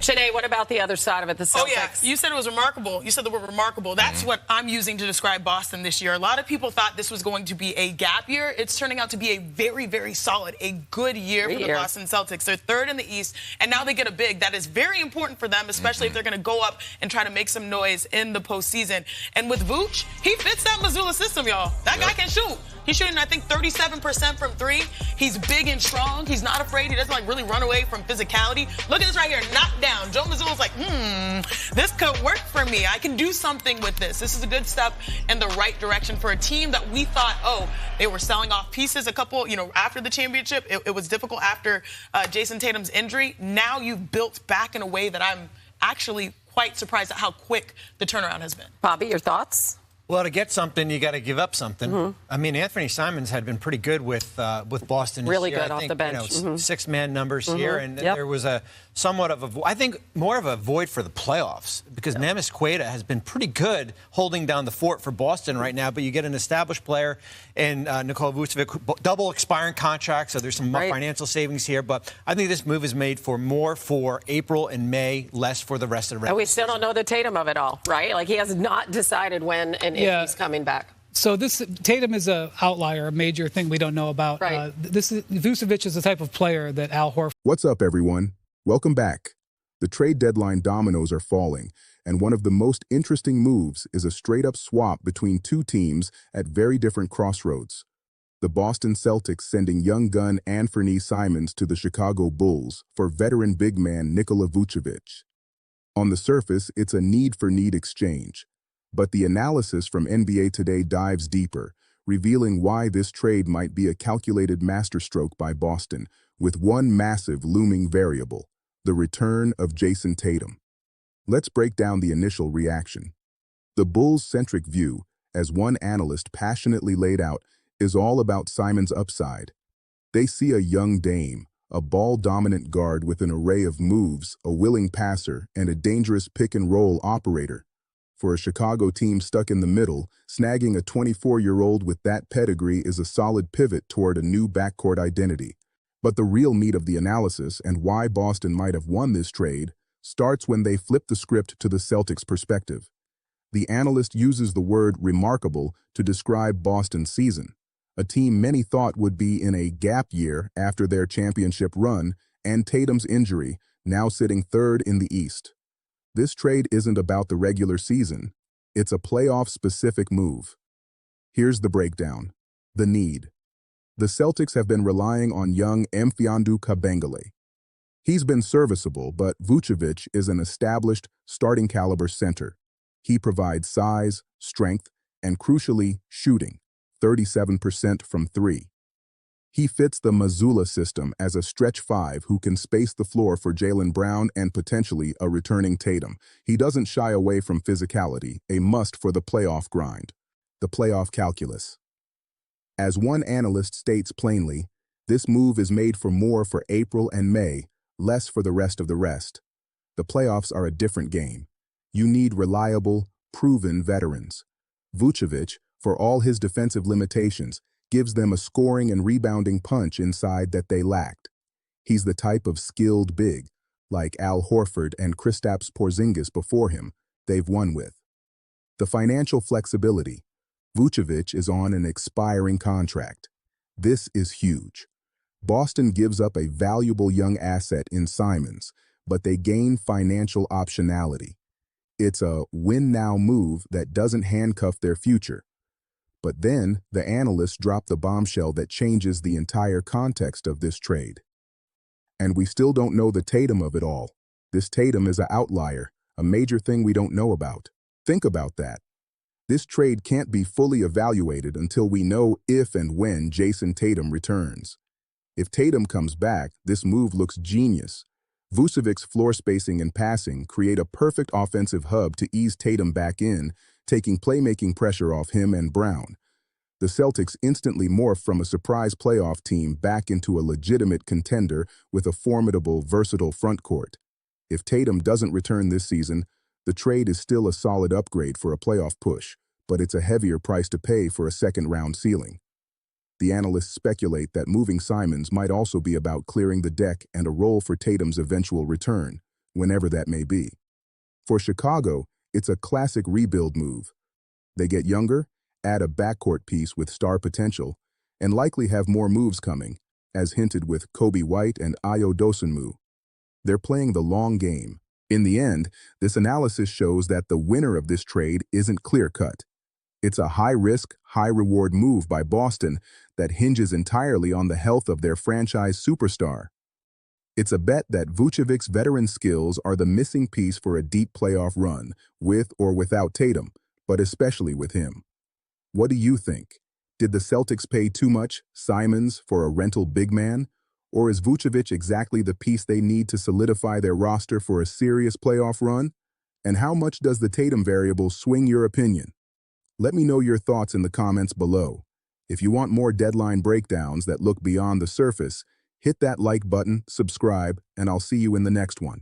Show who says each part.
Speaker 1: Shanae, what about the other side of it, the Celtics?
Speaker 2: Oh, yeah. You said it was remarkable. You said the word remarkable. That's what I'm using to describe Boston this year. A lot of people thought this was going to be a gap year. It's turning out to be a very, very solid, a good year for the Boston Celtics. They're third in the East, and now they get a big. That is very important for them, especially if they're going to go up and try to make some noise in the postseason. And with Vooch, he fits that Missoula system, y'all. That guy can shoot. He's shooting, I think, 37% from three. He's big and strong. He's not afraid. He doesn't, like, really run away from physicality. Look at this right here. Knocked down. Joe Mazzulla's like, this could work for me. I can do something with this. This is a good step in the right direction for a team that we thought, they were selling off pieces a couple, after the championship. It was difficult after Jason Tatum's injury. Now you've built back in a way that I'm actually quite surprised at how quick the turnaround has been.
Speaker 1: Bobby, your thoughts?
Speaker 3: Well, to get something, you got to give up something. I mean, Anthony Simons had been pretty good with Boston.
Speaker 1: Really
Speaker 3: this year.
Speaker 1: good off the bench.
Speaker 3: Six-man numbers here, and there was a somewhat of I think more of a void for the playoffs because Nemes Queta has been pretty good holding down the fort for Boston right now. But you get an established player in Nikola Vucevic, double expiring contract, so there's some financial savings here. But I think this move is made for more for April and May, less for the rest of the regular
Speaker 1: And we still don't know the Tatum of it all, right? Like he has not decided when and if he's coming back.
Speaker 4: So Tatum is an outlier, a major thing we don't know about.
Speaker 1: Right.
Speaker 4: Vucevic is the type of player that Al Horford.
Speaker 5: What's up, everyone? Welcome back. The trade deadline dominoes are falling, and one of the most interesting moves is a straight-up swap between two teams at very different crossroads. The Boston Celtics sending young gun Anthony Simons to the Chicago Bulls for veteran big man Nikola Vucevic. On the surface, it's a need-for-need exchange. But the analysis from NBA Today dives deeper, revealing why this trade might be a calculated masterstroke by Boston, with one massive looming variable: the return of Jason Tatum. Let's break down the initial reaction. The Bulls-centric view, as one analyst passionately laid out, is all about Simons' upside. They see a young Dame, a ball-dominant guard with an array of moves, a willing passer, and a dangerous pick-and-roll operator. For a Chicago team stuck in the middle, snagging a 24-year-old with that pedigree is a solid pivot toward a new backcourt identity. But the real meat of the analysis and why Boston might have won this trade starts when they flip the script to the Celtics' perspective. The analyst uses the word remarkable to describe Boston's season, a team many thought would be in a gap year after their championship run and Tatum's injury, now sitting third in the East. This trade isn't about the regular season. It's a playoff-specific move. Here's the breakdown. The need. The Celtics have been relying on young Mfiondu Kabengele. He's been serviceable, but Vucevic is an established, starting-caliber center. He provides size, strength, and crucially, shooting, 37% from three. He fits the Missoula system as a stretch five who can space the floor for Jaylen Brown and potentially a returning Tatum. He doesn't shy away from physicality, a must for the playoff grind. The playoff calculus. As one analyst states plainly, this move is made for more for April and May, less for the rest of the rest. The playoffs are a different game. You need reliable, proven veterans. Vucevic, for all his defensive limitations, gives them a scoring and rebounding punch inside that they lacked. He's the type of skilled big, like Al Horford and Kristaps Porzingis before him, they've won with. The financial flexibility. Vucevic is on an expiring contract. This is huge. Boston gives up a valuable young asset in Simons, but they gain financial optionality. It's a win-now move that doesn't handcuff their future. But then, the analysts drop the bombshell that changes the entire context of this trade. And we still don't know the Tatum of it all. This Tatum is an outlier, a major thing we don't know about. Think about that. This trade can't be fully evaluated until we know if and when Jason Tatum returns. If Tatum comes back, this move looks genius. Vucevic's floor spacing and passing create a perfect offensive hub to ease Tatum back in, taking playmaking pressure off him and Brown. The Celtics instantly morph from a surprise playoff team back into a legitimate contender with a formidable, versatile frontcourt. If Tatum doesn't return this season, the trade is still a solid upgrade for a playoff push, but it's a heavier price to pay for a second-round ceiling. The analysts speculate that moving Simons might also be about clearing the deck and a role for Tatum's eventual return, whenever that may be. For Chicago, it's a classic rebuild move. They get younger, add a backcourt piece with star potential, and likely have more moves coming, as hinted with Kobe White and Ayo Dosunmu. They're playing the long game. In the end, this analysis shows that the winner of this trade isn't clear-cut. It's a high-risk, high-reward move by Boston that hinges entirely on the health of their franchise superstar. It's a bet that Vucevic's veteran skills are the missing piece for a deep playoff run, with or without Tatum, but especially with him. What do you think? Did the Celtics pay too much, Simons, for a rental big man? Or is Vucevic exactly the piece they need to solidify their roster for a serious playoff run? And how much does the Tatum variable swing your opinion? Let me know your thoughts in the comments below. If you want more deadline breakdowns that look beyond the surface, hit that like button, subscribe, and I'll see you in the next one.